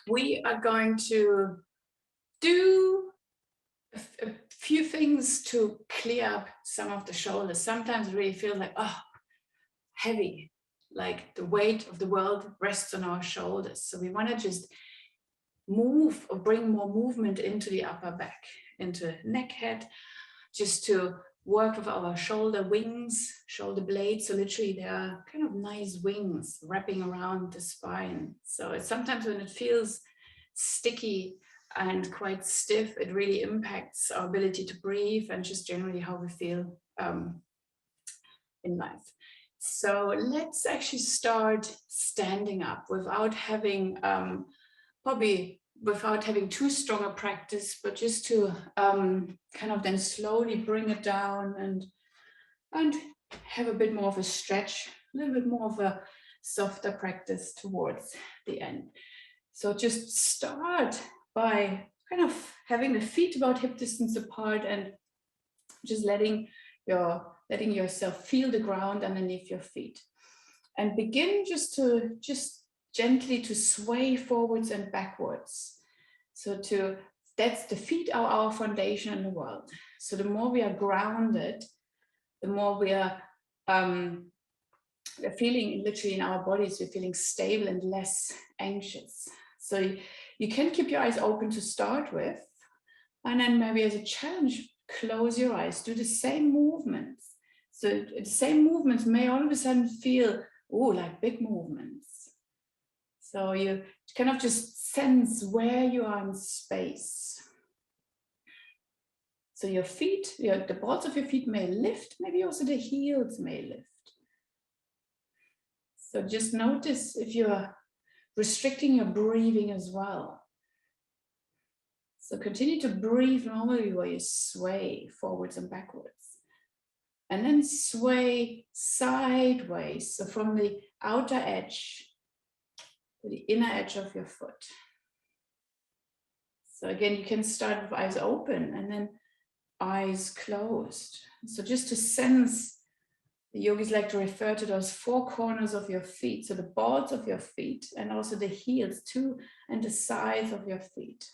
we are going to do a few things to clear up some of the shoulders. Sometimes it really feels like, oh, heavy, like the weight of the world rests on our shoulders. So we want to just move or bring more movement into the upper back, into neck, head, just to work with our shoulder wings, shoulder blades. So literally there are kind of nice wings wrapping around the spine. So it's sometimes when it feels sticky and quite stiff, it really impacts our ability to breathe and just generally how we feel in life. So let's actually start standing up without having without having too strong a practice, but just to kind of then slowly bring it down and have a bit more of a stretch, a little bit more of a softer practice towards the end. So just start by kind of having the feet about hip distance apart and just letting yourself feel the ground underneath your feet. And begin just gently to sway forwards and backwards. So that's the feet are our foundation in the world. So the more we are grounded, the more we are feeling literally in our bodies, we're feeling stable and less anxious. So you can keep your eyes open to start with, and then maybe as a challenge, close your eyes, do the same movements. So the same movements may all of a sudden feel, like big movements. So you kind of just sense where you are in space. So your feet, the balls of your feet may lift, maybe also the heels may lift. So just notice if you're restricting your breathing as well. So continue to breathe normally while you sway forwards and backwards. And then sway sideways, so from the outer edge to the inner edge of your foot. So again, you can start with eyes open and then eyes closed. So just to sense, the yogis like to refer to those four corners of your feet, so the balls of your feet and also the heels too, and the sides of your feet.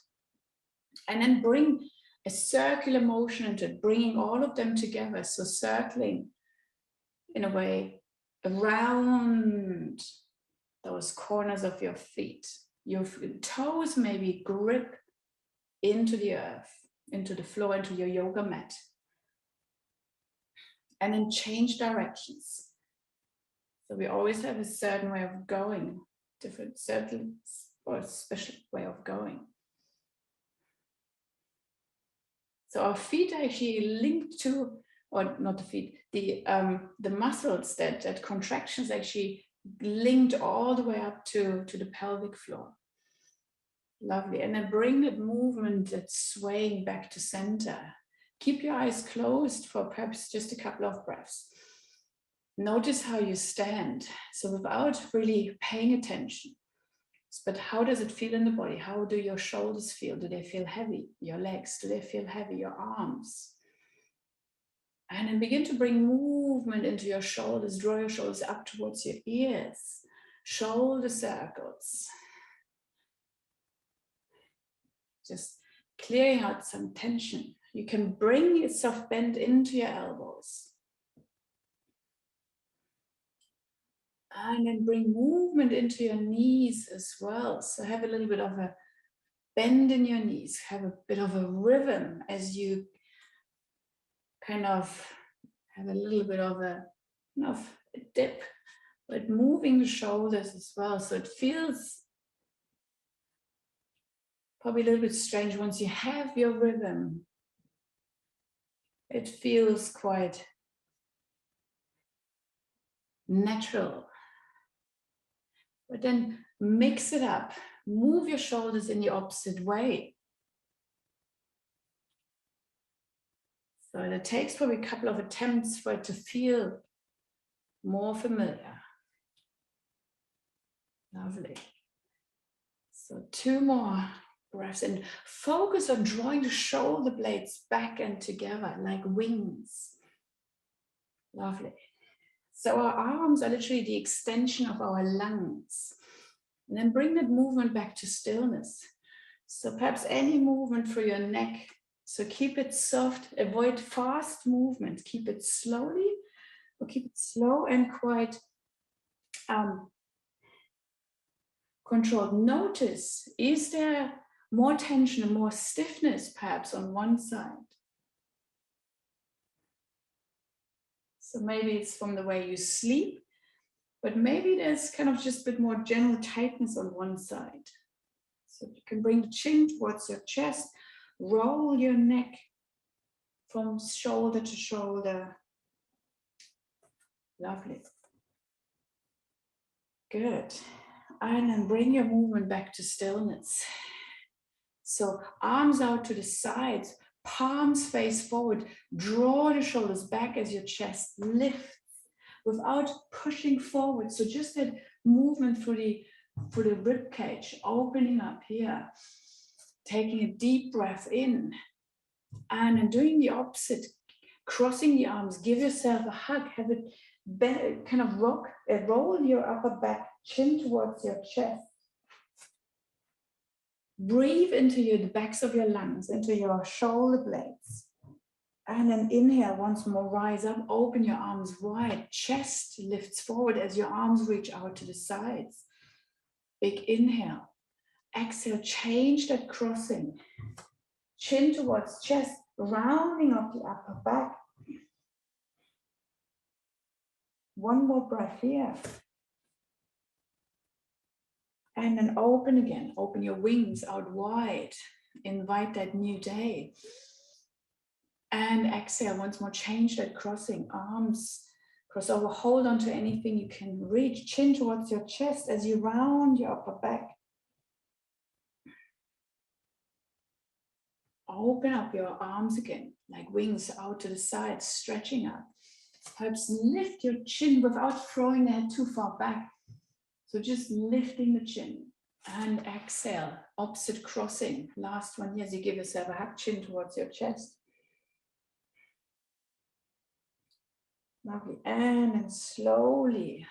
And then bring a circular motion into it, bringing all of them together. So circling in a way around those corners of your feet. Your toes maybe grip into the earth, into the floor, into your yoga mat. And then change directions. So we always have a certain way of going, certain or a special way of going. So our feet are actually linked to, or not the feet, the muscles that contractions actually linked all the way up to the pelvic floor. Lovely. And then bring that movement, that swaying back to center. Keep your eyes closed for perhaps just a couple of breaths. Notice how you stand. So without really paying attention, but how does it feel in the body? How do your shoulders feel? Do they feel heavy? Your legs, do they feel heavy? Your arms? And then begin to bring movement into your shoulders. Draw your shoulders up towards your ears. Shoulder circles. Just clearing out some tension. You can bring your soft bend into your elbows. And then bring movement into your knees as well. So have a little bit of a bend in your knees. Have a bit of a rhythm as you kind of have a little bit of a dip, but moving the shoulders as well. So it feels probably a little bit strange once you have your rhythm. It feels quite natural. But then mix it up. Move your shoulders in the opposite way. So it takes probably a couple of attempts for it to feel more familiar. Lovely. So 2 more breaths and focus on drawing the shoulder blades back and together like wings. Lovely. So our arms are literally the extension of our lungs. And then bring that movement back to stillness. So perhaps any movement through your neck. So keep it soft, avoid fast movement, keep it slowly, or keep it slow and quite controlled. Notice, is there more tension and more stiffness perhaps on one side? So maybe it's from the way you sleep, but maybe there's kind of just a bit more general tightness on one side. So you can bring the chin towards your chest, roll your neck from shoulder to shoulder. Lovely. Good. And then bring your movement back to stillness. So arms out to the sides, palms face forward, draw the shoulders back as your chest lifts without pushing forward. So just that movement through the rib cage, opening up here, taking a deep breath in, and then doing the opposite, crossing the arms, give yourself a hug, have it kind of roll your upper back, chin towards your chest. Breathe into the backs of your lungs, into your shoulder blades. And then inhale once more, rise up, open your arms wide, chest lifts forward as your arms reach out to the sides. Big inhale. Exhale, change that crossing. Chin towards chest, rounding up the upper back. One more breath here. And then open again, open your wings out wide. Invite that new day. And exhale, once more, change that crossing. Arms cross over, hold on to anything you can reach. Chin towards your chest as you round your upper back. Open up your arms again, like wings out to the side, stretching up. Perhaps lift your chin without throwing the head too far back. So just lifting the chin and exhale, opposite crossing. Last one, yes, you give yourself a hug, chin towards your chest. Lovely. And then slowly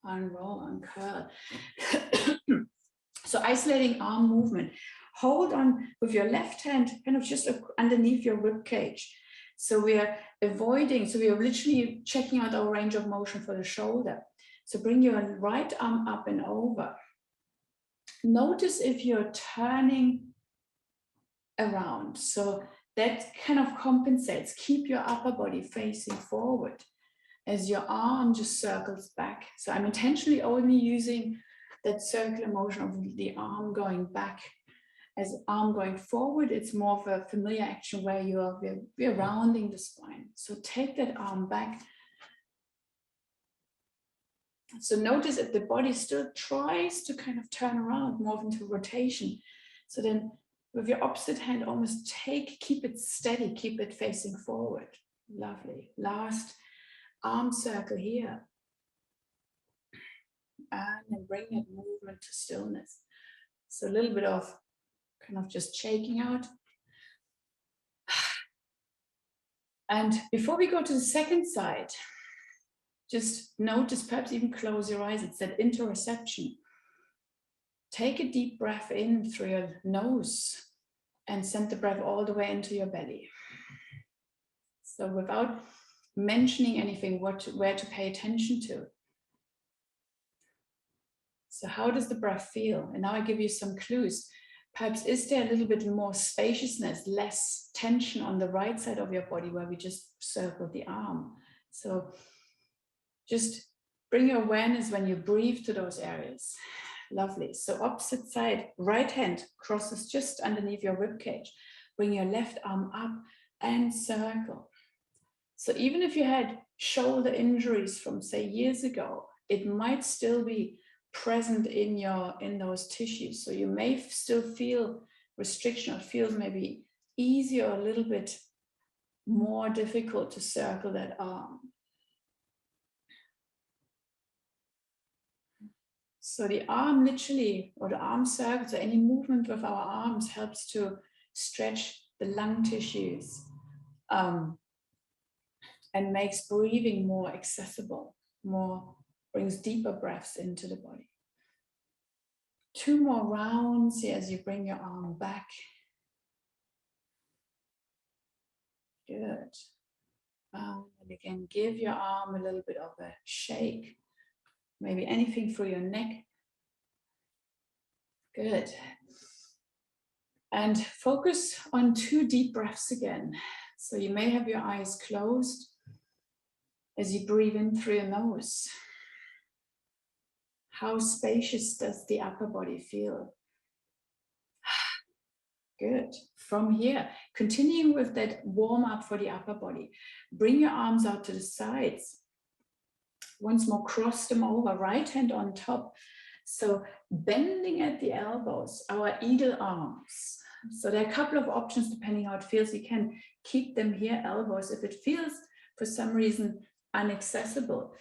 unroll, uncurl. So isolating arm movement. Hold on with your left hand kind of just underneath your rib cage. So we are avoiding, so we are literally checking out our range of motion for the shoulder. So bring your right arm up and over. Notice if you're turning around. So that kind of compensates. Keep your upper body facing forward as your arm just circles back. So I'm intentionally only using that circular motion of the arm going back. As arm going forward, it's more of a familiar action where we're rounding the spine. So take that arm back. So notice if the body still tries to kind of turn around, move into rotation. So then with your opposite hand, almost keep it steady, keep it facing forward. Lovely. Last arm circle here. And then bring that movement to stillness. So a little bit of kind of just shaking out. And before we go to the second side, just notice, perhaps even close your eyes. It's that interoception. Take a deep breath in through your nose and send the breath all the way into your belly. So without mentioning anything, where to pay attention to. So how does the breath feel? And now I give you some clues. Perhaps is there a little bit more spaciousness, less tension on the right side of your body where we just circle the arm? So just bring your awareness when you breathe to those areas. Lovely. So opposite side, right hand crosses just underneath your rib cage. Bring your left arm up and circle. So even if you had shoulder injuries from, say, years ago, it might still be present in those tissues. So you may still feel restriction, or it feels maybe easier or a little bit more difficult to circle that arm. So the arm literally, or the arm circles, or any movement with our arms helps to stretch the lung tissues and makes breathing more accessible, brings deeper breaths into the body. 2 more rounds here as you bring your arm back. Good. And again, give your arm a little bit of a shake. Maybe anything for your neck. Good. And focus on 2 deep breaths again. So you may have your eyes closed as you breathe in through your nose. How spacious does the upper body feel? Good. From here, continuing with that warm up for the upper body. Bring your arms out to the sides. Once more, cross them over, right hand on top. So bending at the elbows, our eagle arms. So there are a couple of options depending how it feels. You can keep them here, elbows. If it feels for some reason inaccessible,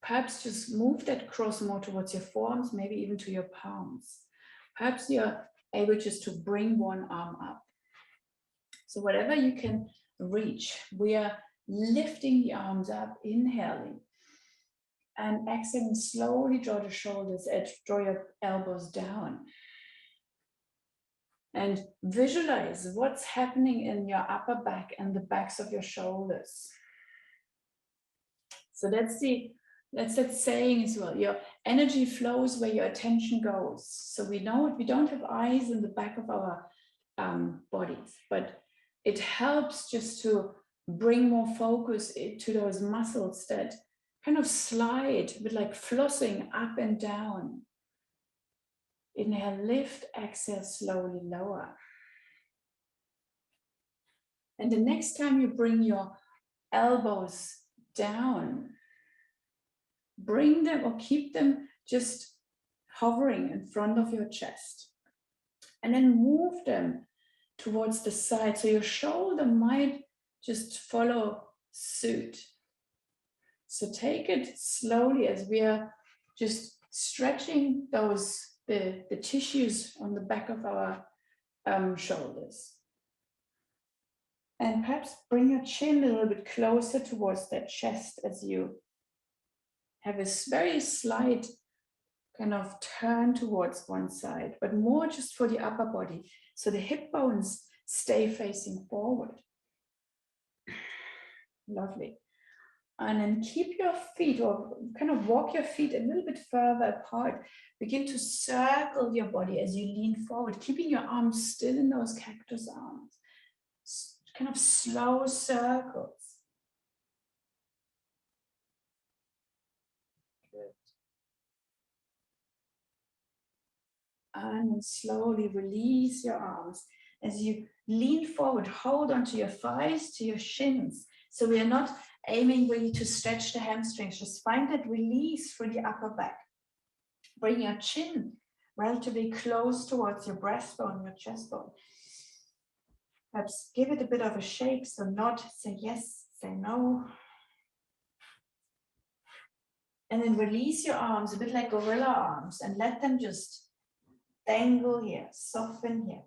perhaps just move that cross more towards your forearms, maybe even to your palms. Perhaps you're able just to bring one arm up. So whatever you can reach, we are lifting the arms up, inhaling. And exhaling, slowly draw the shoulders, draw your elbows down. And visualize what's happening in your upper back and the backs of your shoulders. So that's that saying as well. Your energy flows where your attention goes. So we know we don't have eyes in the back of our bodies, but it helps just to bring more focus to those muscles that kind of slide, a bit like flossing up and down. Inhale, lift, exhale, slowly lower. And the next time you bring your elbows down, bring them or keep them just hovering in front of your chest. And then move them towards the side. So your shoulder might just follow suit. So take it slowly as we are just stretching the tissues on the back of our shoulders. And perhaps bring your chin a little bit closer towards that chest as you have a very slight kind of turn towards one side, but more just for the upper body. So the hip bones stay facing forward. Lovely. And then keep your feet, or kind of walk your feet a little bit further apart. Begin to circle your body as you lean forward, keeping your arms still in those cactus arms. Kind of slow circles. Good. And then slowly release your arms. As you lean forward, hold onto your thighs, to your shins. So we are not aiming really to stretch the hamstrings. Just find that release through the upper back. Bring your chin relatively close towards your breastbone, your chest bone. Perhaps give it a bit of a shake, so nod, say yes, say no. And then release your arms, a bit like gorilla arms, and let them just dangle here, soften here.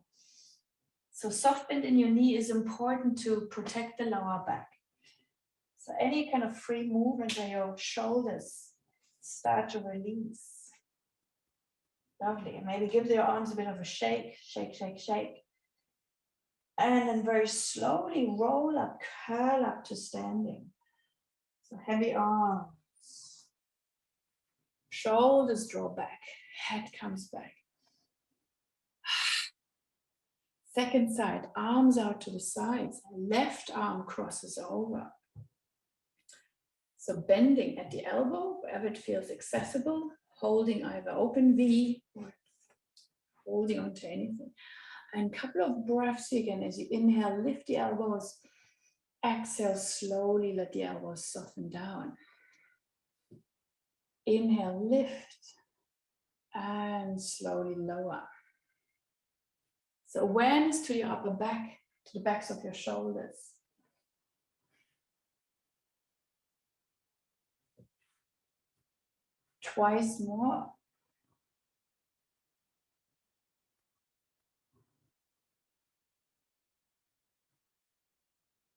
So soft bend in your knee is important to protect the lower back. So any kind of free movement where your shoulders start to release. Lovely. And maybe give your arms a bit of a shake, shake, shake, shake. And then very slowly roll up, curl up to standing. So heavy arms. Shoulders draw back, head comes back. Second side, arms out to the sides. Left arm crosses over. So bending at the elbow, wherever it feels accessible, holding either open V or holding onto anything. And a couple of breaths again as you inhale, lift the elbows. Exhale, slowly let the elbows soften down. Inhale, lift, and slowly lower. So awareness to your upper back, to the backs of your shoulders. Twice more.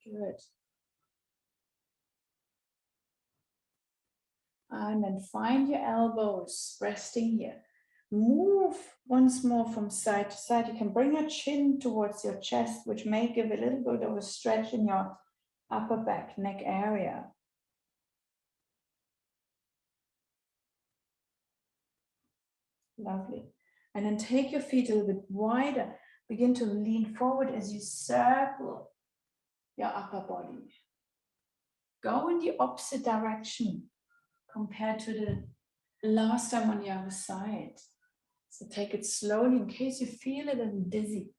Good. And then find your elbows resting here. Move once more from side to side. You can bring your chin towards your chest, which may give a little bit of a stretch in your upper back, neck area. Lovely. And then take your feet a little bit wider. Begin to lean forward as you circle your upper body. Go in the opposite direction compared to the last time on the other side. So take it slowly in case you feel a little dizzy.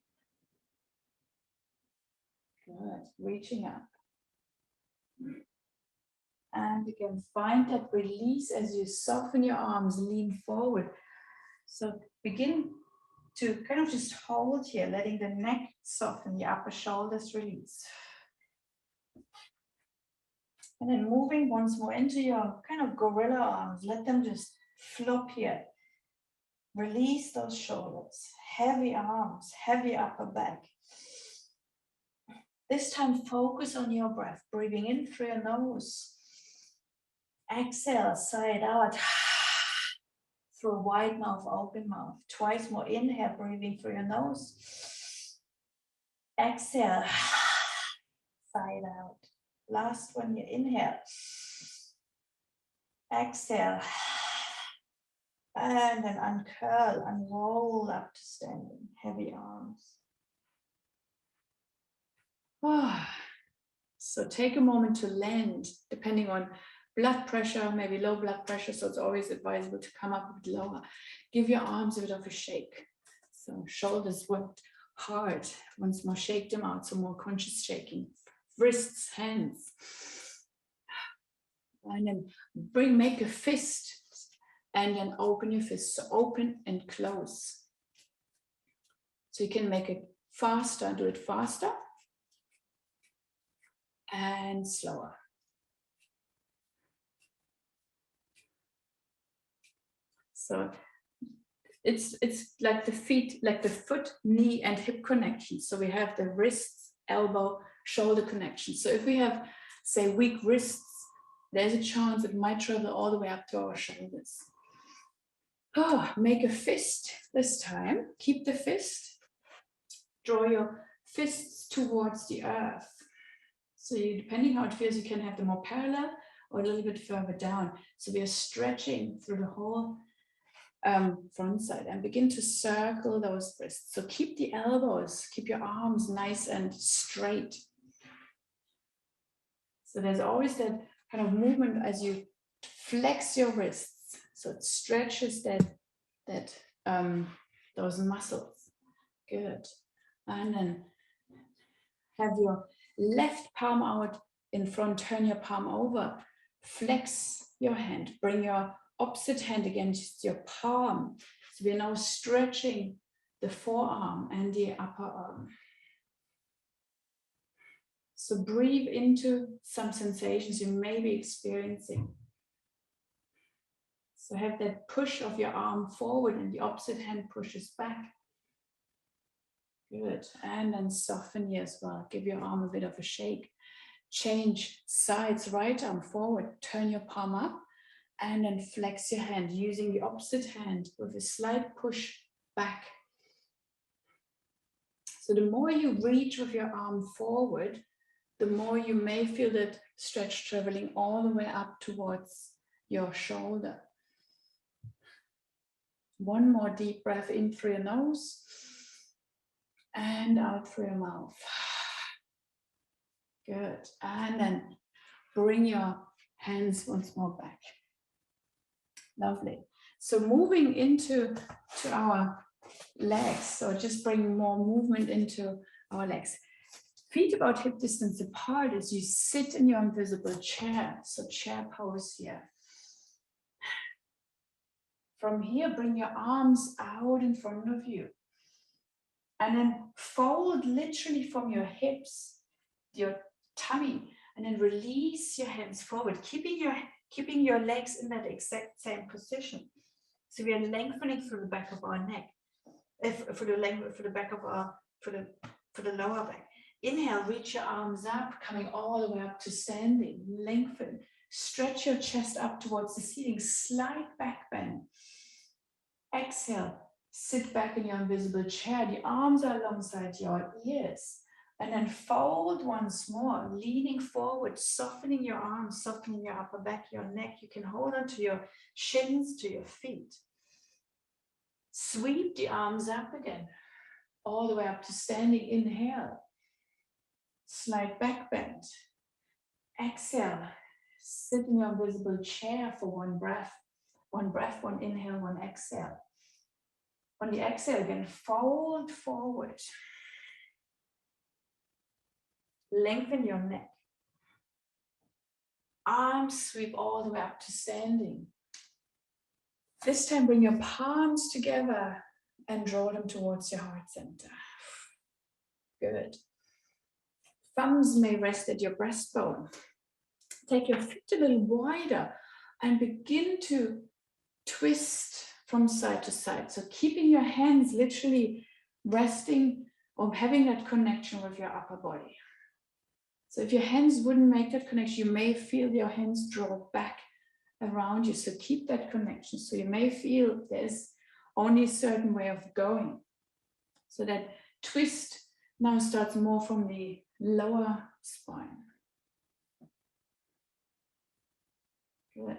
Good. Reaching up. And again, find that release as you soften your arms, lean forward. So begin to kind of just hold here, letting the neck soften, the upper shoulders release. And then moving once more into your kind of gorilla arms, let them just flop here. Release those shoulders, heavy arms, heavy upper back. This time focus on your breath, breathing in through your nose. Exhale, side out. Through a wide mouth, open mouth. Twice more, inhale, breathing through your nose. Exhale, side out. Last one, you inhale. Exhale. And then uncurl, unroll up to standing. Heavy arms. So take a moment to land, depending on blood pressure, maybe low blood pressure, so it's always advisable to come up a bit lower. Give your arms a bit of a shake. So shoulders worked hard. Once more, shake them out, so more conscious shaking. Wrists, hands. And then make a fist, and then open your fist. So open and close. So you can make it faster, do it faster. And slower. So it's like the feet, like the foot, knee, and hip connection. So we have the wrists, elbow, shoulder connection. So if we have, say, weak wrists, there's a chance it might travel all the way up to our shoulders. Make a fist this time. Keep the fist. Draw your fists towards the earth. So depending how it feels, you can have them more parallel or a little bit further down. So we are stretching through the whole front side and begin to circle those wrists. So keep the elbows, keep your arms nice and straight. So there's always that kind of movement as you flex your wrists. So it stretches those muscles. Good. And then have your left palm out in front, turn your palm over, flex your hand, bring your opposite hand against your palm. So we're now stretching the forearm and the upper arm. So breathe into some sensations you may be experiencing. So have that push of your arm forward and the opposite hand pushes back. Good. And then soften here as well. Give your arm a bit of a shake. Change sides, right arm forward, turn your palm up, and then flex your hand using the opposite hand with a slight push back. So the more you reach with your arm forward, the more you may feel that stretch traveling all the way up towards your shoulder. One more deep breath in through your nose and out through your mouth. Good. And then bring your hands once more back. Lovely. So moving into our legs. So just bring more movement into our legs. Feet about hip distance apart as you sit in your invisible chair. So chair pose here. From here, bring your arms out in front of you. And then fold literally from your hips, your tummy, and then release your hands forward, keeping your legs in that exact same position. So we are lengthening through the back of our neck, for the lower back. Inhale, reach your arms up, coming all the way up to standing. Lengthen, stretch your chest up towards the ceiling, slight back bend. Exhale, sit back in your invisible chair. The arms are alongside your ears. And then fold once more, leaning forward, softening your arms, softening your upper back, your neck. You can hold on to your shins, to your feet. Sweep the arms up again, all the way up to standing. Inhale. Slight back bend. Exhale. Sit in your invisible chair for one breath. One breath, one inhale, one exhale. On the exhale again, fold forward. Lengthen your neck. Arms sweep all the way up to standing. This time bring your palms together and draw them towards your heart center. Good. Thumbs may rest at your breastbone. Take your feet a little wider and begin to twist from side to side. So keeping your hands literally resting or having that connection with your upper body. So if your hands wouldn't make that connection, you may feel your hands draw back around you. So keep that connection. So you may feel there's only a certain way of going. So that twist now starts more from the lower spine. Good.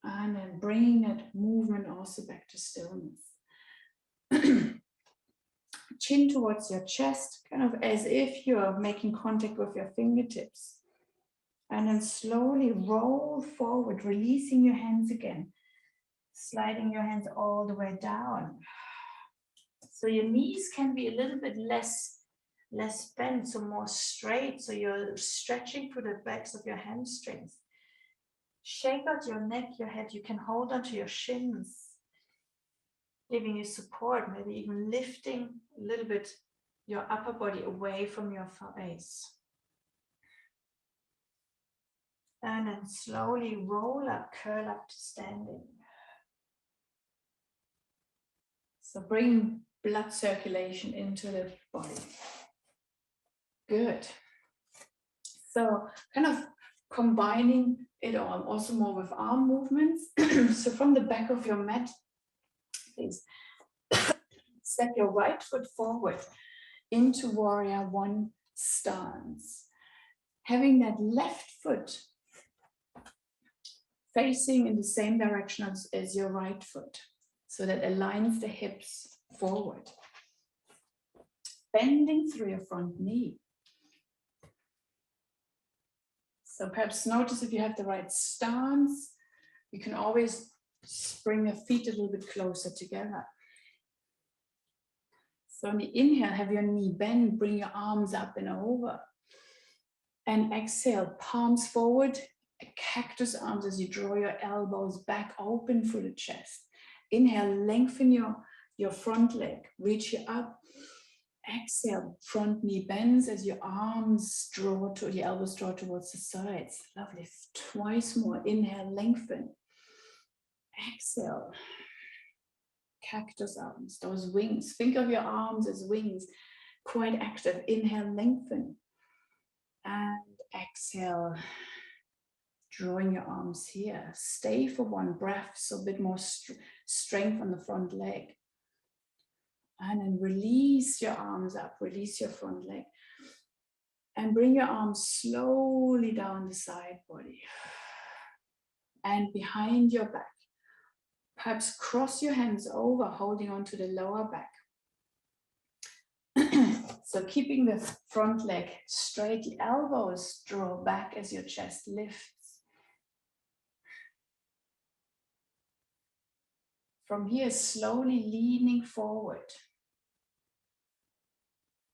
And then bringing that movement also back to stillness. Chin towards your chest, kind of as if you're making contact with your fingertips. And then slowly roll forward, releasing your hands again. Sliding your hands all the way down. So your knees can be a little bit less bent, so more straight. So you're stretching through the backs of your hamstrings. Shake out your neck, your head. You can hold onto your shins, giving you support, maybe even lifting a little bit your upper body away from your face. And then slowly roll up, curl up to standing. So bring blood circulation into the body. Good. So kind of combining it all, also more with arm movements. So from the back of your mat, please step your right foot forward into warrior one stance. Having that left foot facing in the same direction as your right foot. So that aligns the hips forward. Bending through your front knee. So perhaps notice if you have the right stance, you can always bring your feet a little bit closer together. So on the inhale, have your knee bend, bring your arms up and over. And exhale, palms forward, cactus arms as you draw your elbows back open through the chest. Inhale, lengthen your front leg, reach you up. Exhale, front knee bends as your arms draw to the elbows draw towards the sides. Lovely. Twice more. Inhale, lengthen. Exhale. Cactus arms, those wings. Think of your arms as wings, quite active. Inhale, lengthen. And exhale, drawing your arms here. Stay for one breath, so a bit more strength on the front leg. And then release your arms up, release your front leg. And bring your arms slowly down the side body. And behind your back. Perhaps cross your hands over, holding on to the lower back. So keeping the front leg straight, the elbows draw back as your chest lifts. From here, slowly leaning forward.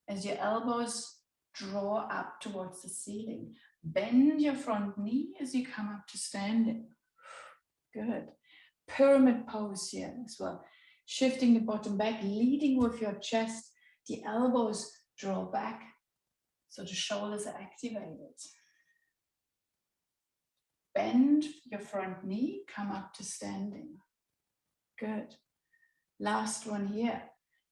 As your elbows draw up towards the ceiling. Bend your front knee as you come up to standing. Good. Pyramid pose here as well. Shifting the bottom back, leading with your chest. The elbows draw back, so the shoulders are activated. Bend your front knee, come up to standing. Good. Last one here.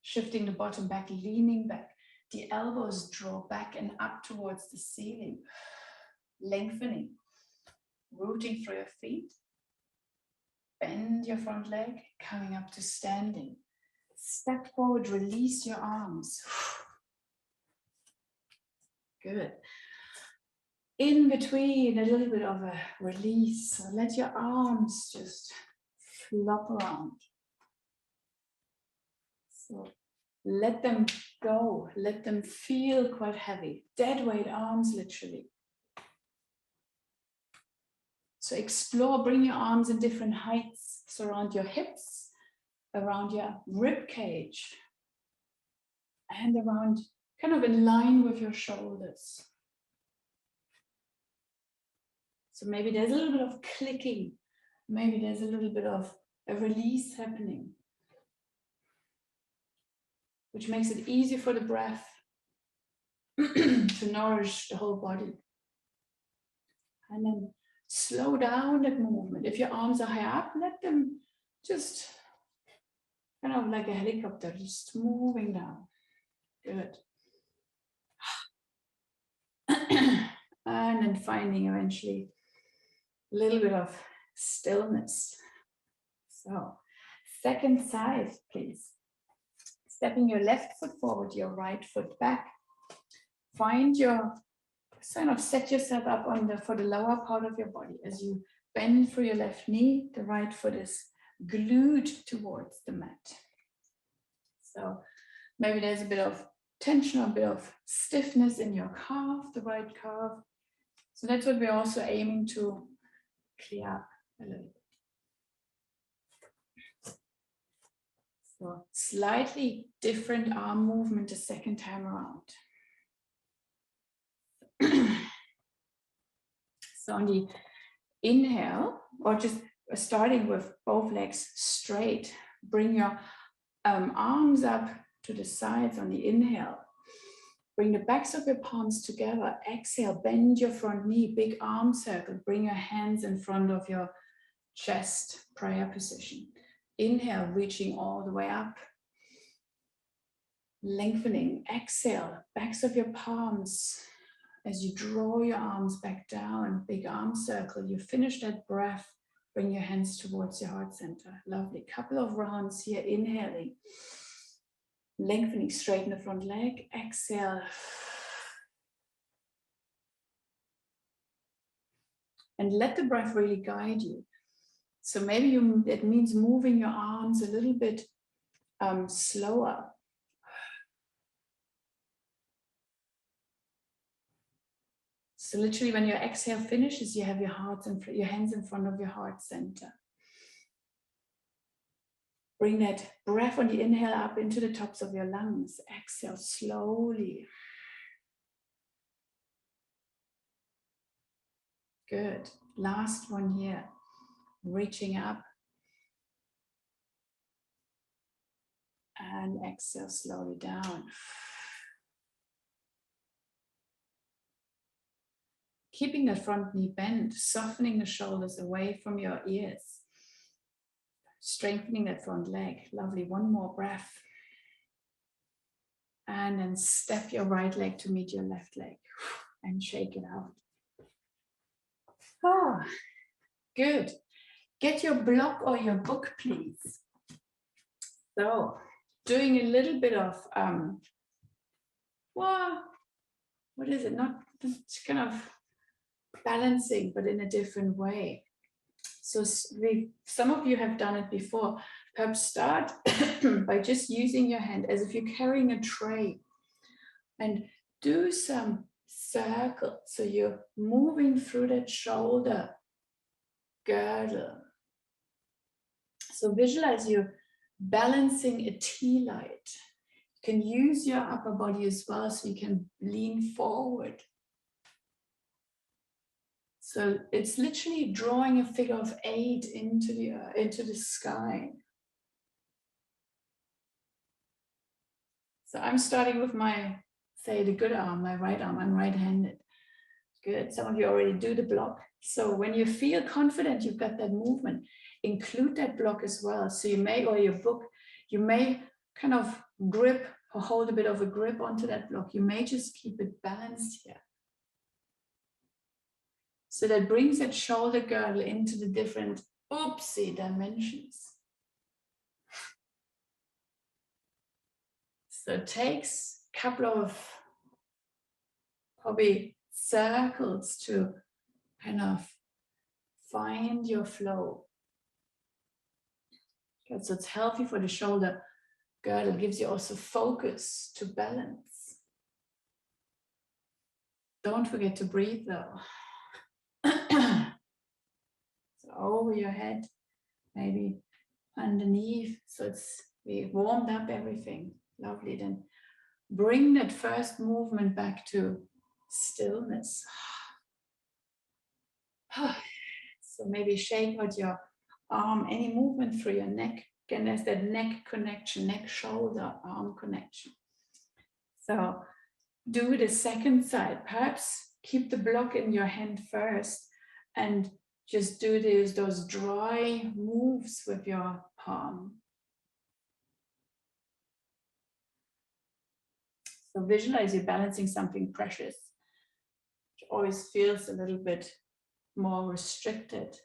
Shifting the bottom back, leaning back. The elbows draw back and up towards the ceiling. Lengthening. Rooting through your feet. Bend your front leg, coming up to standing. Step forward, release your arms. Good. In between, a little bit of a release. So let your arms just flop around. So let them go. Let them feel quite heavy. Dead weight arms, literally. So explore, bring your arms in different heights. So around your hips, around your rib cage, and around, kind of in line with your shoulders. So maybe there's a little bit of clicking. Maybe there's a little bit of a release happening, which makes it easy for the breath to nourish the whole body. And then slow down that movement. If your arms are high up, let them just kind of like a helicopter, just moving down. Good. And then finding eventually a little bit of stillness. So, second side, please. Stepping your left foot forward, your right foot back. Find your, kind of set yourself up for the lower part of your body. As you bend through your left knee, the right foot is glued towards the mat. So maybe there's a bit of tension or a bit of stiffness in your calf, the right calf. So that's what we're also aiming to clear up a little bit. So slightly different arm movement the second time around. So on the inhale, or just starting with both legs straight, bring your arms up to the sides on the inhale. Bring the backs of your palms together. Exhale, bend your front knee, big arm circle. Bring your hands in front of your chest, prayer position. Inhale, reaching all the way up. Lengthening. Exhale, backs of your palms. As you draw your arms back down, big arm circle. You finish that breath. Bring your hands towards your heart center. Lovely. Couple of rounds here. Inhaling. Lengthening, straighten the front leg. Exhale. And let the breath really guide you. So maybe it means moving your arms a little bit slower. So literally when your exhale finishes, you have your hands in front of your heart center. Bring that breath on the inhale up into the tops of your lungs. Exhale slowly. Good. Last one here. Reaching up. And exhale slowly down. Keeping that front knee bent, softening the shoulders away from your ears. Strengthening that front leg. Lovely. One more breath. And then step your right leg to meet your left leg. And shake it out. Oh, good. Get your block or your book, please. So, doing a little bit of, well, what is it? Not kind of balancing, but in a different way. So some of you have done it before. Perhaps start by just using your hand as if you're carrying a tray and do some circles. So you're moving through that shoulder girdle. So visualize you balancing a tea light. You can use your upper body as well, so you can lean forward. So it's literally drawing a figure of 8 into the sky. So I'm starting with my, say, the good arm, my right arm. I'm right-handed. Good. Some of you already do the block. So when you feel confident you've got that movement, include that block as well. So you may, or your book, you may kind of grip or hold a bit of a grip onto that block. You may just keep it balanced here. So that brings that shoulder girdle into the different oopsie dimensions. So it takes a couple of probably circles to kind of find your flow. Okay, so it's healthy for the shoulder girdle, gives you also focus to balance. Don't forget to breathe though. So over your head, maybe underneath. So we warmed up everything. Lovely. Then bring that first movement back to stillness. So maybe shake out your arm, any movement through your neck. Again, there's that neck connection, neck, shoulder, arm connection. So do the second side. Perhaps keep the block in your hand first and just do those dry moves with your palm. So visualize you're balancing something precious, which always feels a little bit more restricted.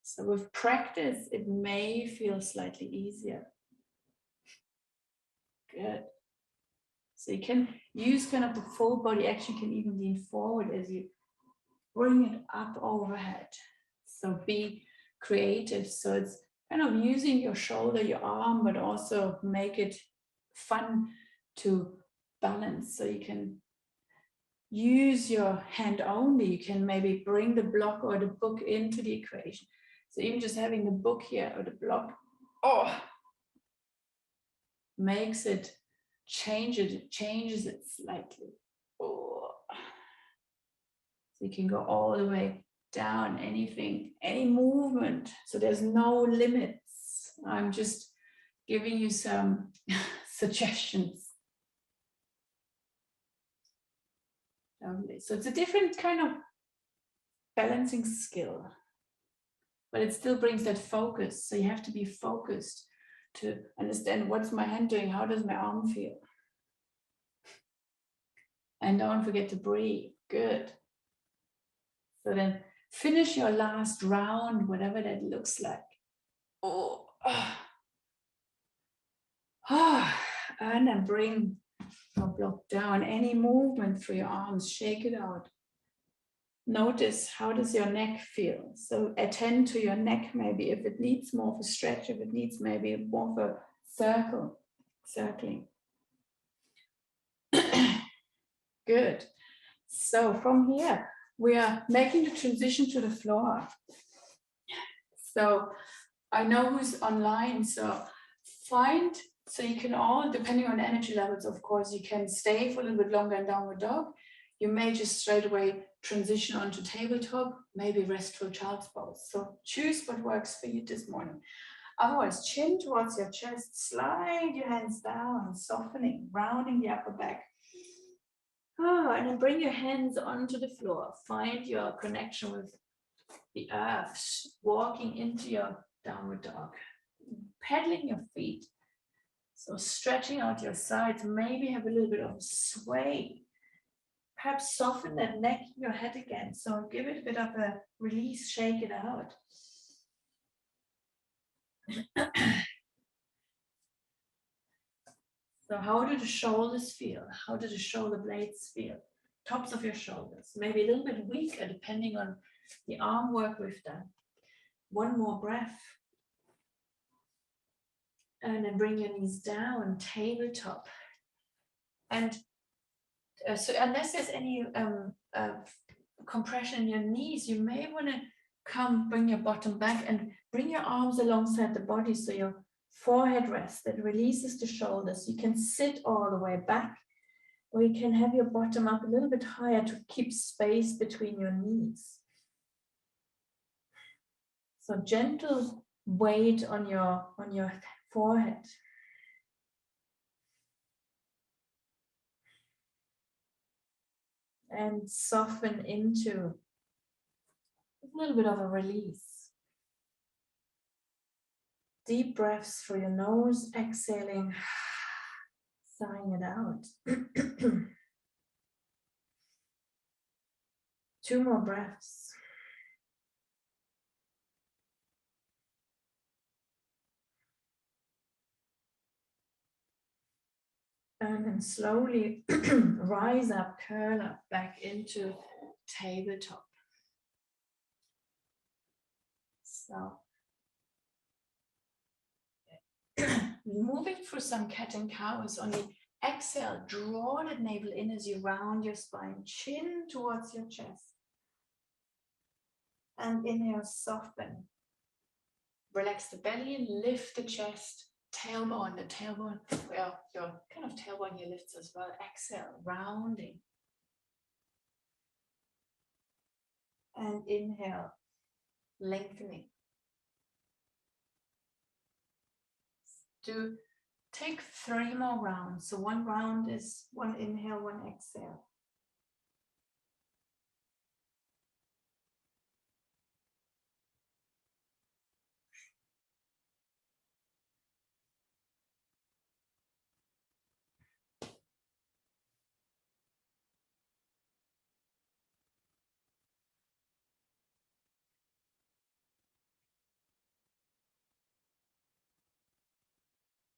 So with practice, it may feel slightly easier. Good. So you can use kind of the full body action, can even lean forward as you bring it up overhead. So be creative. So it's kind of using your shoulder, your arm, but also make it fun to balance. So you can use your hand only. You can maybe bring the block or the book into the equation. So even just having the book here or the block, makes it changes it slightly. So you can go all the way down, anything, any movement. So there's no limits. I'm just giving you some suggestions. Lovely. So it's a different kind of balancing skill, but it still brings that focus. So you have to be focused to understand what's my hand doing, how does my arm feel? And don't forget to breathe. Good. So then finish your last round, whatever that looks like. And then bring your block down. Any movement through your arms, shake it out. Notice how does your neck feel. So attend to your neck, maybe if it needs more of a stretch, if it needs maybe more of a circling. Good. So from here, we are making the transition to the floor. So I know who's online, so you can all, depending on energy levels, of course, you can stay for a little bit longer in downward dog. You may just straight away transition onto tabletop, maybe restful child's pose. So choose what works for you this morning. Otherwise, chin towards your chest, slide your hands down, softening, rounding the upper back. And then bring your hands onto the floor. Find your connection with the earth, walking into your downward dog. Pedaling your feet. So stretching out your sides, maybe have a little bit of a sway. Perhaps soften that neck in your head again. So give it a bit of a release, shake it out. So how do the shoulders feel? How do the shoulder blades feel? Tops of your shoulders, maybe a little bit weaker depending on the arm work we've done. One more breath. And then bring your knees down, tabletop. And so unless there's any compression in your knees, you may want to bring your bottom back and bring your arms alongside the body so your forehead rests, that releases the shoulders. You can sit all the way back, or you can have your bottom up a little bit higher to keep space between your knees. So gentle weight on your forehead. And soften into a little bit of a release. Deep breaths through your nose, exhaling, sighing it out. 2 more breaths. And then slowly rise up, curl up back into tabletop. So moving through some cat and cows. On the exhale, draw the navel in as you round your spine, chin towards your chest. And inhale, soften. Relax the belly, lift the chest, tailbone, well, your kind of tailbone here lifts as well. Exhale, rounding. And inhale, lengthening. Take 3 more rounds. So 1 round is 1 inhale, 1 exhale.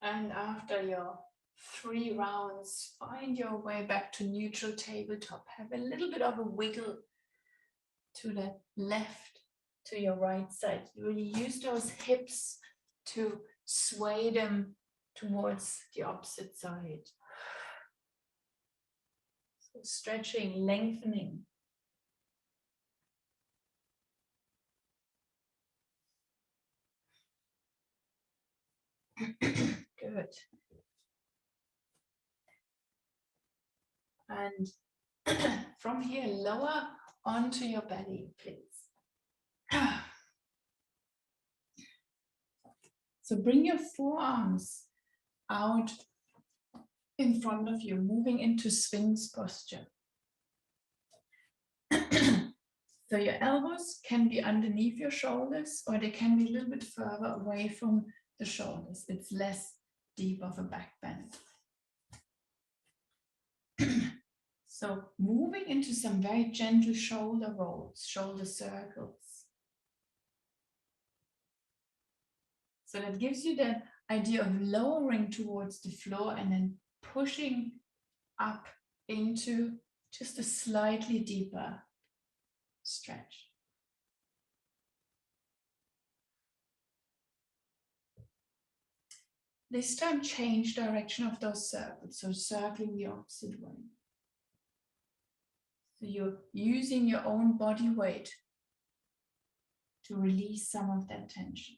And after your 3 rounds, find your way back to neutral tabletop. Have a little bit of a wiggle to the left, to your right side. You really use those hips to sway them towards the opposite side. So stretching, lengthening. Good. And from here, lower onto your belly, please. So bring your forearms out in front of you, moving into Sphinx posture. So your elbows can be underneath your shoulders, or they can be a little bit further away from the shoulders. It's less deep of a back bend. So moving into some very gentle shoulder rolls, shoulder circles. So that gives you the idea of lowering towards the floor and then pushing up into just a slightly deeper stretch. This time change direction of those circles, so circling the opposite way. So you're using your own body weight to release some of that tension.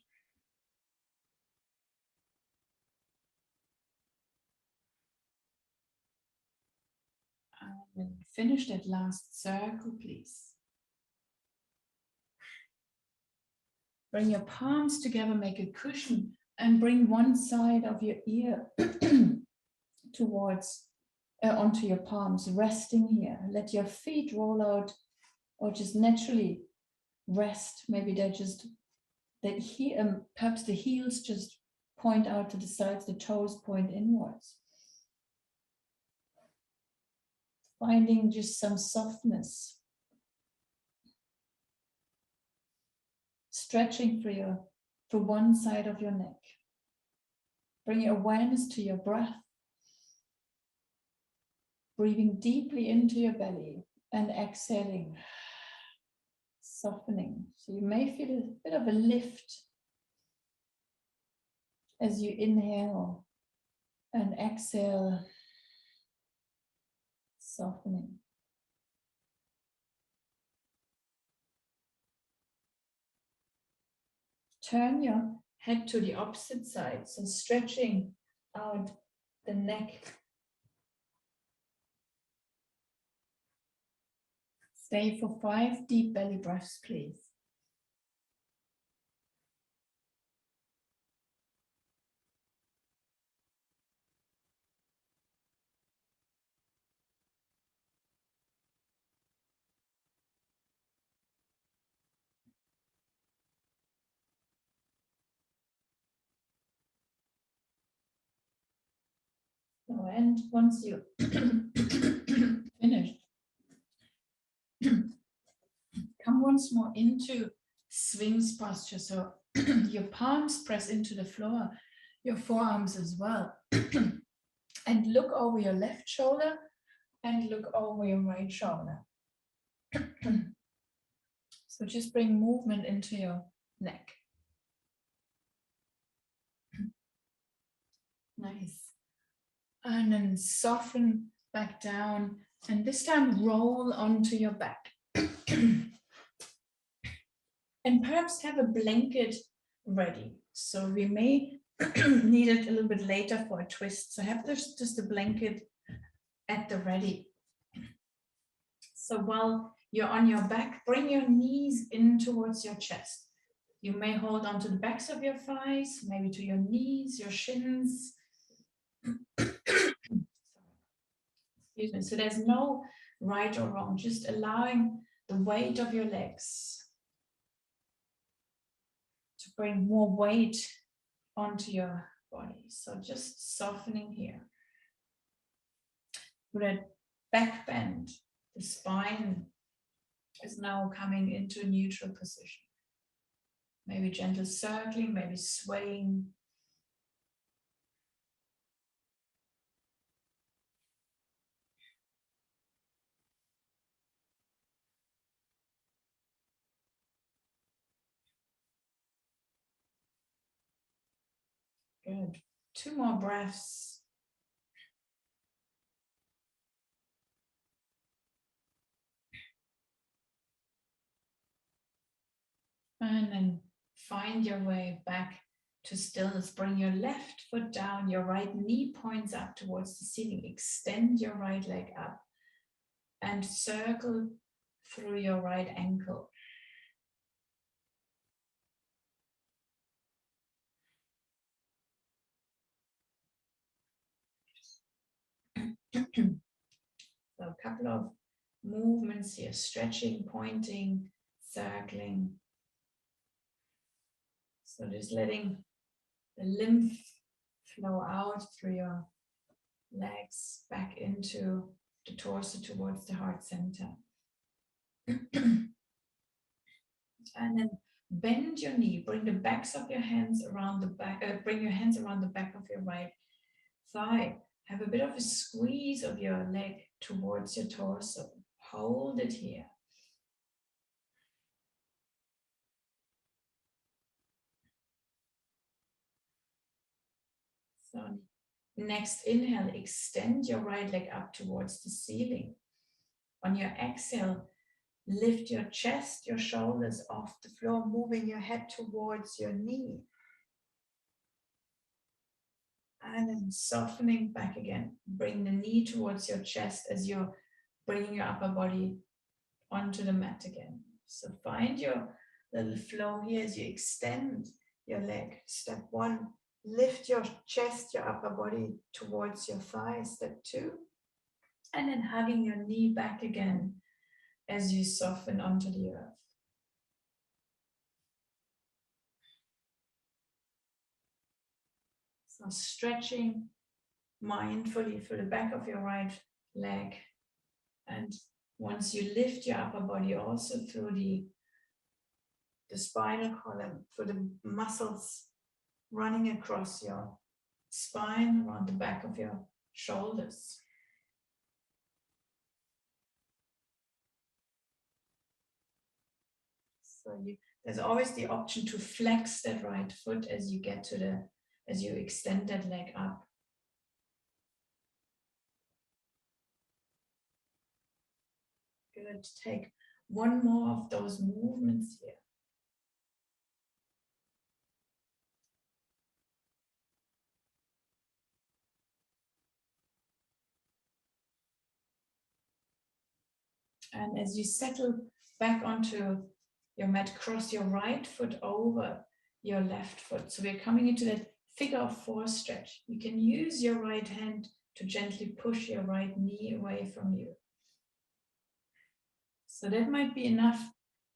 And finish that last circle, please. Bring your palms together, make a cushion, and bring one side of your ear towards, onto your palms, resting here. Let your feet roll out or just naturally rest. Maybe perhaps the heels just point out to the sides, the toes point inwards. Finding just some softness. Stretching for one side of your neck. Bring your awareness to your breath. Breathing deeply into your belly and exhaling, softening. So you may feel a bit of a lift as you inhale and exhale, softening. Turn your head to the opposite side, so stretching out the neck. Stay for 5 deep belly breaths, please. And once you finished, come once more into Sphinx posture. So your palms press into the floor, your forearms as well. And look over your left shoulder and look over your right shoulder. So just bring movement into your neck. Nice. And then soften back down, and this time roll onto your back. And perhaps have a blanket ready. So we may need it a little bit later for a twist. So have this, just a blanket at the ready. So while you're on your back, bring your knees in towards your chest. You may hold on to the backs of your thighs, maybe to your knees, your shins. Excuse me. So there's no right or wrong, just allowing the weight of your legs to bring more weight onto your body. So just softening here. With a back bend, the spine is now coming into a neutral position. Maybe gentle circling, maybe swaying. Good. 2 more breaths. And then find your way back to stillness. Bring your left foot down, your right knee points up towards the ceiling. Extend your right leg up and circle through your right ankle. So a couple of movements here, stretching, pointing, circling. So just letting the lymph flow out through your legs back into the torso towards the heart center. And then bend your knee, bring the backs of your hands around the back, bring your hands around the back of your right thigh. Have a bit of a squeeze of your leg towards your torso. Hold it here. So next inhale, extend your right leg up towards the ceiling. On your exhale, lift your chest, your shoulders off the floor, moving your head towards your knee. And then softening back again. Bring the knee towards your chest as you're bringing your upper body onto the mat again. So find your little flow here as you extend your leg. Step 1, lift your chest, your upper body towards your thigh. Step 2, and then hugging your knee back again as you soften onto the earth. So stretching mindfully through the back of your right leg. And once you lift your upper body also through the spinal column, through the muscles running across your spine, around the back of your shoulders. So there's always the option to flex that right foot as you get to as you extend that leg up. Good. Take 1 more of those movements here. And as you settle back onto your mat, cross your right foot over your left foot. So we're coming into that figure of 4 stretch. You can use your right hand to gently push your right knee away from you. So that might be enough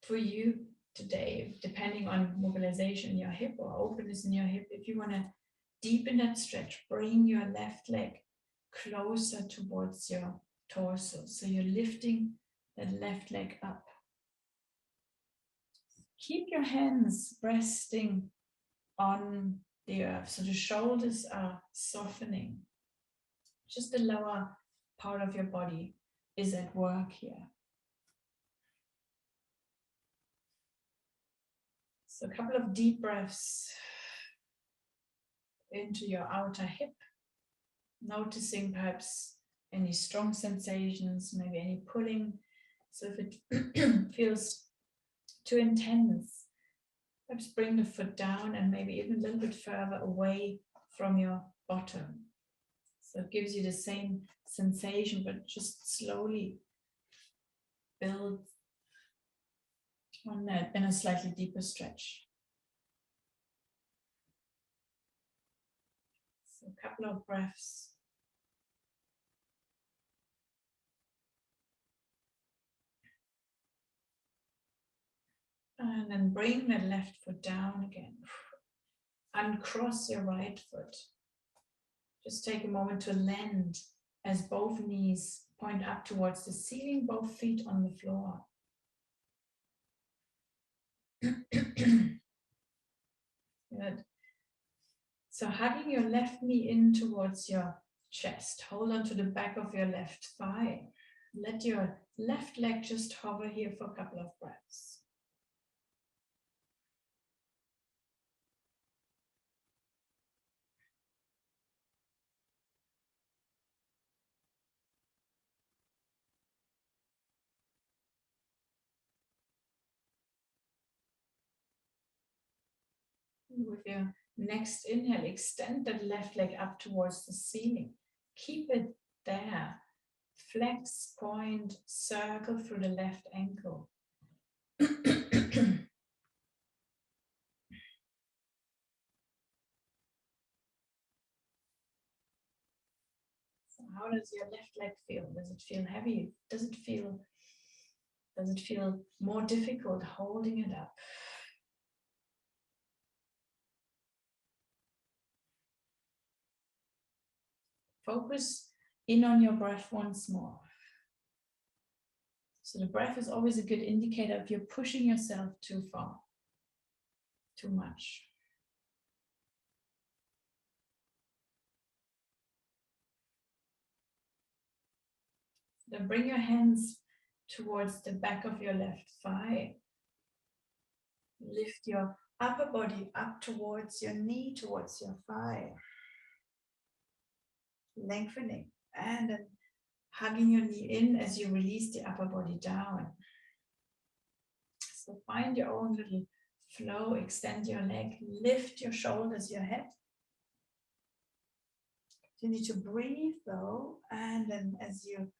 for you today, depending on mobilization in your hip or openness in your hip. If you want to deepen that stretch, bring your left leg closer towards your torso. So you're lifting that left leg up. Keep your hands resting on the earth, so the shoulders are softening. Just the lower part of your body is at work here. So a couple of deep breaths into your outer hip, noticing perhaps any strong sensations, maybe any pulling. So if it feels too intense, perhaps bring the foot down and maybe even a little bit further away from your bottom. So it gives you the same sensation, but just slowly build on that in a slightly deeper stretch. So a couple of breaths. And then bring that left foot down again. Uncross your right foot. Just take a moment to land as both knees point up towards the ceiling, both feet on the floor. Good. So hugging your left knee in towards your chest. Hold on to the back of your left thigh. Let your left leg just hover here for a couple of breaths. With your next inhale, extend that left leg up towards the ceiling. Keep it there. Flex, point, circle through the left ankle. So how does your left leg feel? Does it feel heavy? Does it feel more difficult holding it up? Focus in on your breath once more. So the breath is always a good indicator if you're pushing yourself too far, too much. Then bring your hands towards the back of your left thigh. Lift your upper body up towards your knee, towards your thigh. Lengthening and then hugging your knee in as you release the upper body down. So find your own little flow, extend your leg, lift your shoulders, your head. You need to breathe though, and then as you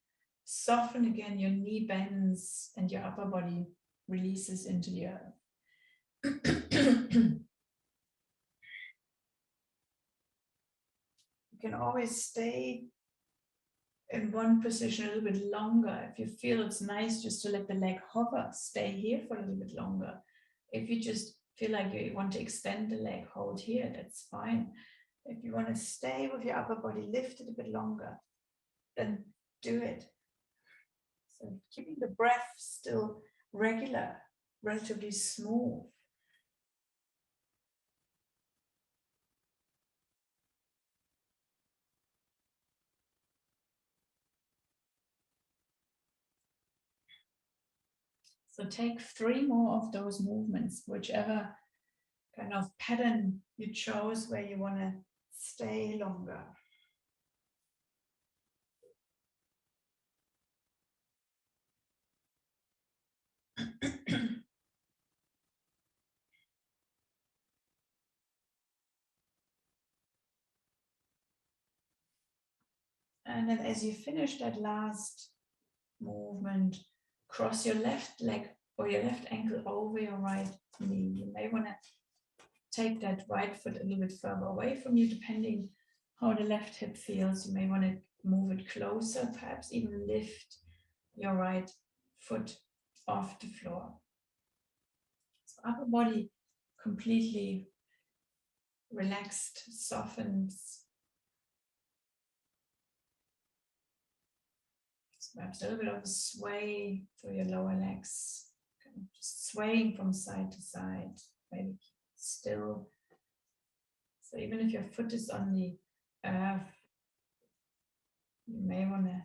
soften again, your knee bends and your upper body releases into the earth. You can always stay in one position a little bit longer. If you feel it's nice just to let the leg hover, stay here for a little bit longer. If you just feel like you want to extend the leg, hold here, that's fine. If you want to stay with your upper body lifted a bit longer, then do it. So keeping the breath still regular, relatively smooth. So take 3 more of those movements, whichever kind of pattern you chose where you want to stay longer. And then as you finish that last movement, cross your left leg or your left ankle over your right knee. You may want to take that right foot a little bit further away from you, depending how the left hip feels. You may want to move it closer, perhaps even lift your right foot off the floor. So upper body completely relaxed, softens. So perhaps a little bit of a sway through your lower legs, kind of just swaying from side to side, maybe still. So even if your foot is on the earth, You may want to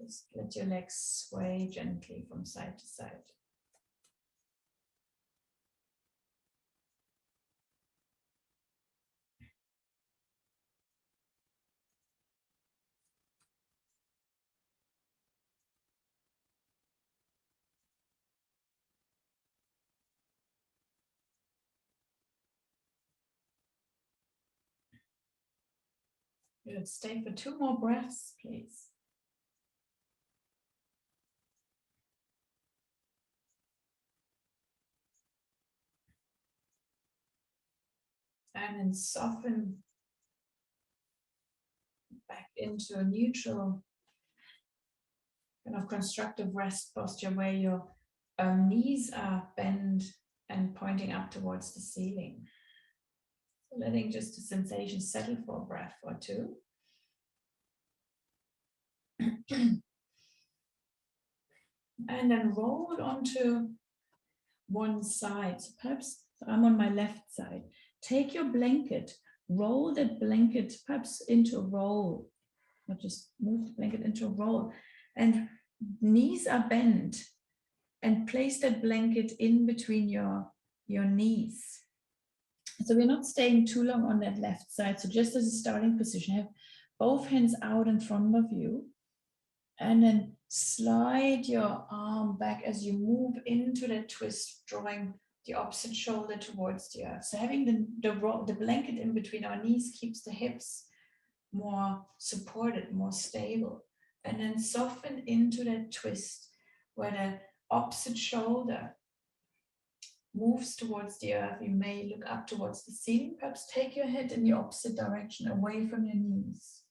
just let your legs sway gently from side to side. Good. Stay for 2 more breaths, please. And then soften back into a neutral kind of constructive rest posture where your knees are bent and pointing up towards the ceiling. So letting just the sensation settle for a breath or 2. And then roll onto one side. So perhaps I'm on my left side. Take your blanket, roll that blanket perhaps into a roll, or just move the blanket into a roll, and knees are bent, and place that blanket in between your knees. So we're not staying too long on that left side. So just as a starting position, have both hands out in front of you, and then slide your arm back as you move into that twist, drawing the opposite shoulder towards the earth. So having the blanket in between our knees keeps the hips more supported, more stable. And then soften into that twist where the opposite shoulder moves towards the earth. You may look up towards the ceiling. Perhaps take your head in the opposite direction, away from your knees.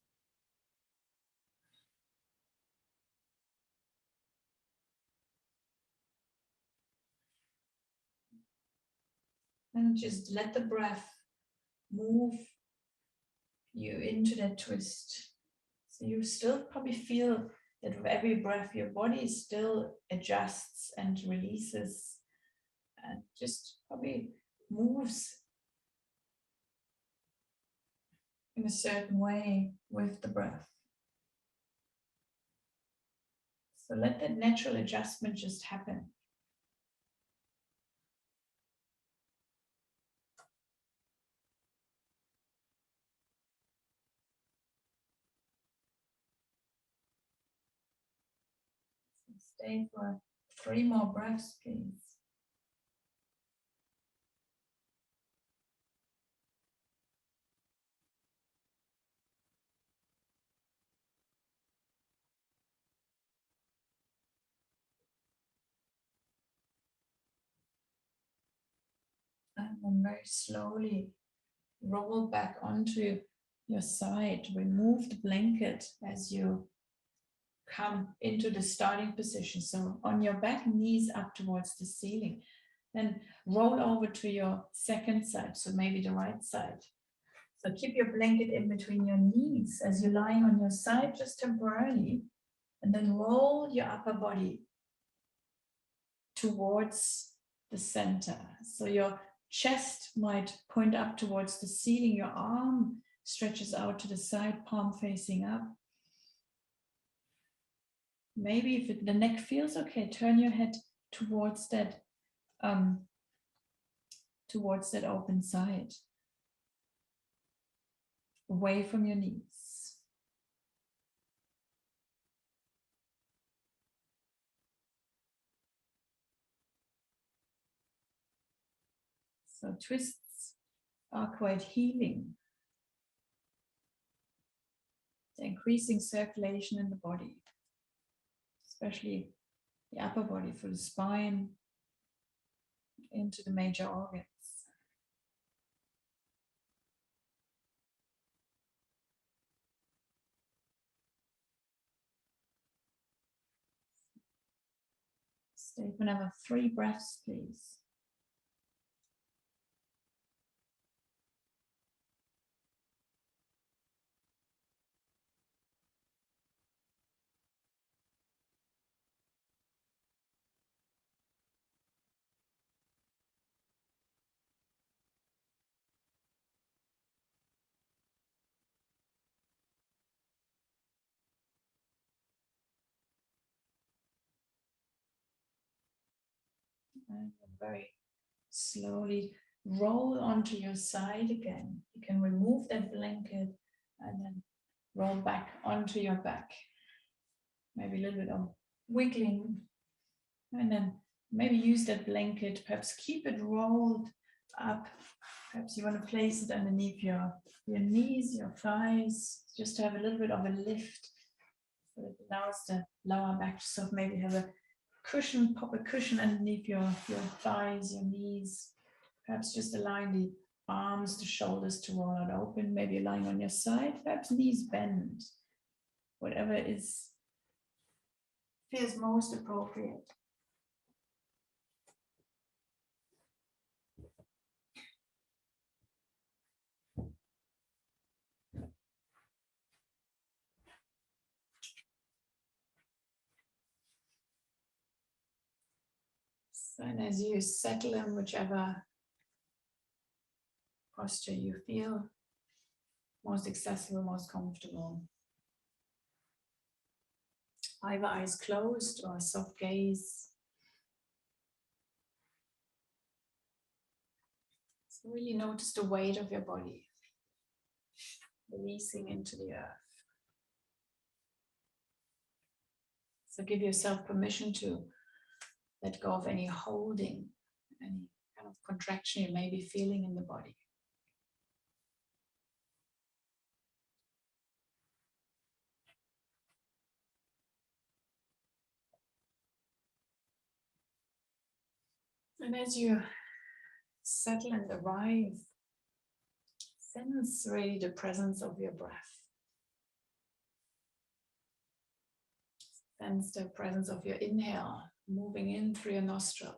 And just let the breath move you into that twist. So you still probably feel that with every breath, your body still adjusts and releases and just probably moves in a certain way with the breath. So let that natural adjustment just happen. Stay for 3 more breaths, please. And then very slowly roll back onto your side. Remove the blanket as you come into the starting position. So on your back, knees up towards the ceiling. Then roll over to your second side, so maybe the right side. So keep your blanket in between your knees as you're lying on your side just temporarily. And then roll your upper body towards the center. So your chest might point up towards the ceiling. Your arm stretches out to the side, palm facing up. Maybe if the neck feels okay, turn your head towards that open side, away from your knees. So twists are quite healing. They're increasing circulation in the body, especially the upper body, through the spine, into the major organs. Stay for another 3 breaths, please. And very slowly roll onto your side again. You can remove that blanket and then roll back onto your back. Maybe a little bit of wiggling. And then maybe use that blanket, perhaps keep it rolled up. Perhaps you want to place it underneath your knees, your thighs, just to have a little bit of a lift. So it allows the lower back to sort of maybe have a cushion, pop a cushion underneath your thighs, your knees. Perhaps just allowing the arms, the shoulders to roll out open, maybe lying on your side, perhaps knees bend. Whatever feels most appropriate. And as you settle in whichever posture you feel most accessible, most comfortable, either eyes closed or soft gaze. So really notice the weight of your body, releasing into the earth. So give yourself permission to let go of any holding, any kind of contraction you may be feeling in the body. And as you settle and arrive, sense really the presence of your breath. Sense the presence of your inhale, moving in through your nostrils.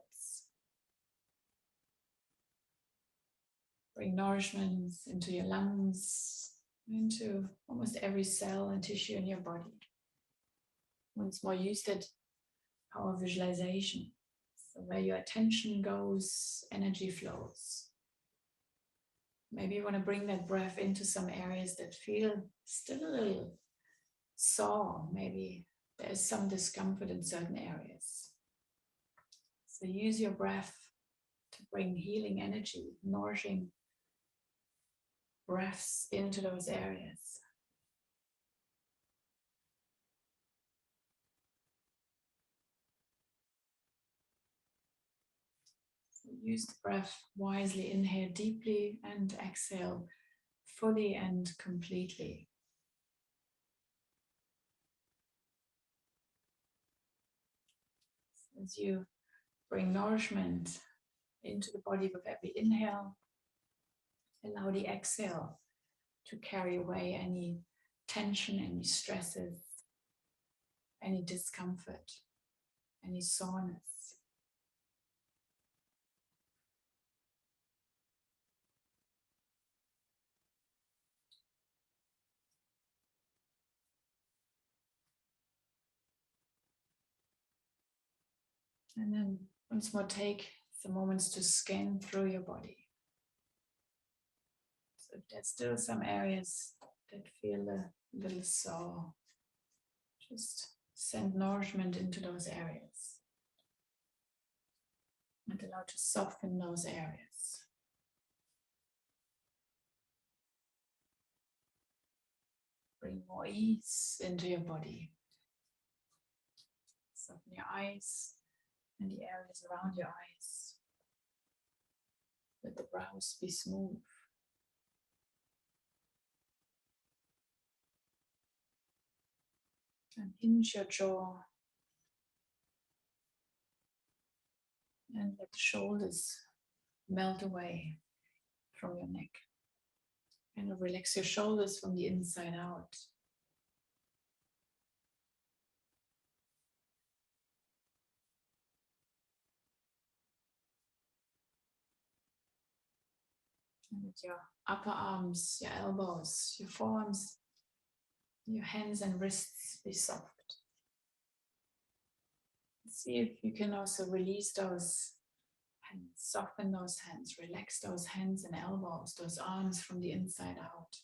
Bring nourishment into your lungs, into almost every cell and tissue in your body. Once more, use that power of visualization. So where your attention goes, energy flows. Maybe you want to bring that breath into some areas that feel still a little sore. Maybe there's some discomfort in certain areas. So use your breath to bring healing energy, nourishing breaths into those areas. So use the breath wisely, inhale deeply and exhale fully and completely. As you bring nourishment into the body with every inhale, allow the exhale to carry away any tension, any stresses, any discomfort, any soreness. And then once more, take some moments to scan through your body. So if there's still some areas that feel a little sore, just send nourishment into those areas and allow to soften those areas. Bring more ease into your body. Soften your eyes and the areas around your eyes. Let the brows be smooth. And hinge your jaw. And let the shoulders melt away from your neck. And relax your shoulders from the inside out. And let your upper arms, your elbows, your forearms, your hands and wrists be soft. See if you can also release those hands, soften those hands, relax those hands and elbows, those arms from the inside out.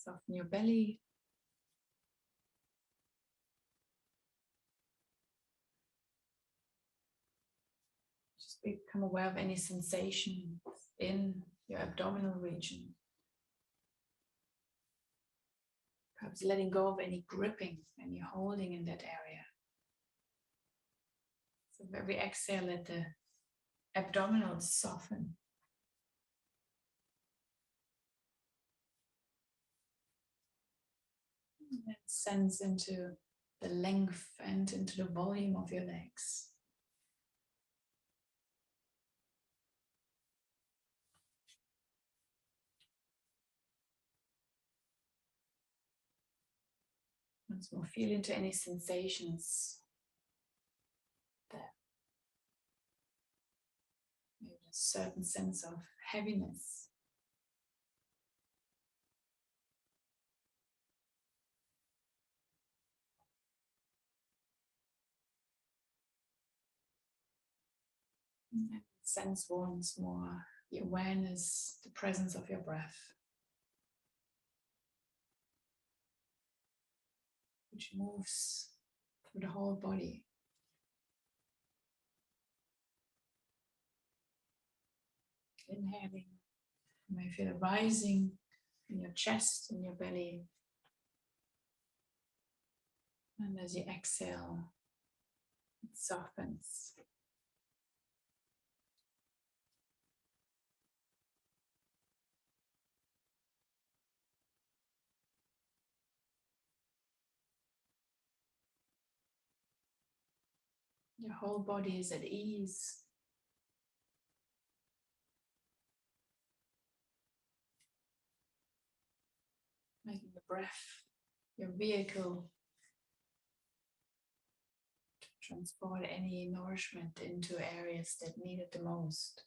Soften your belly. Just become aware of any sensation in your abdominal region. Perhaps letting go of any gripping, any holding in that area. So every exhale, let the abdominals soften. And then sense into the length and into the volume of your legs. Once more, feel into any sensations there. Maybe a certain sense of heaviness. And sense once more the awareness, the presence of your breath, which moves through the whole body. Inhaling, you may feel it rising in your chest, in your belly. And as you exhale, it softens. Your whole body is at ease. Making the breath your vehicle to transport any nourishment into areas that need it the most.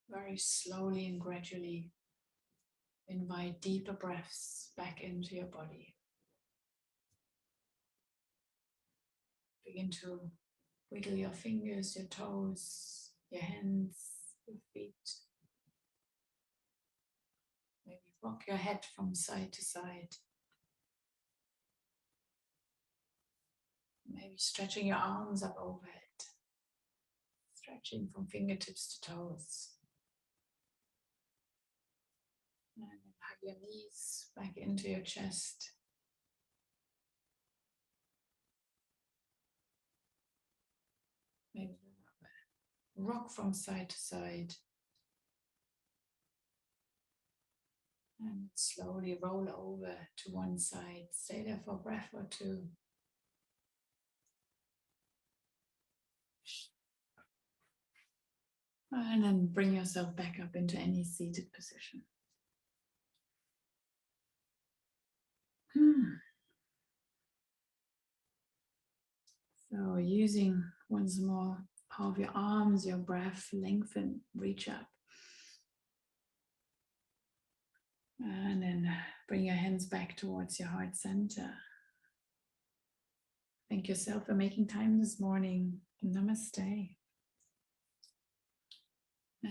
Very slowly and gradually invite deeper breaths back into your body. Begin to wiggle your fingers, your toes, your hands, your feet. Maybe rock your head from side to side. Maybe stretching your arms up overhead. Stretching from fingertips to toes. And then hug your knees back into your chest. Maybe rock from side to side. And slowly roll over to one side. Stay there for a breath or two. And then bring yourself back up into any seated position. So using once more power of your arms, your breath, lengthen, reach up. And then bring your hands back towards your heart center. Thank yourself for making time this morning. Namaste.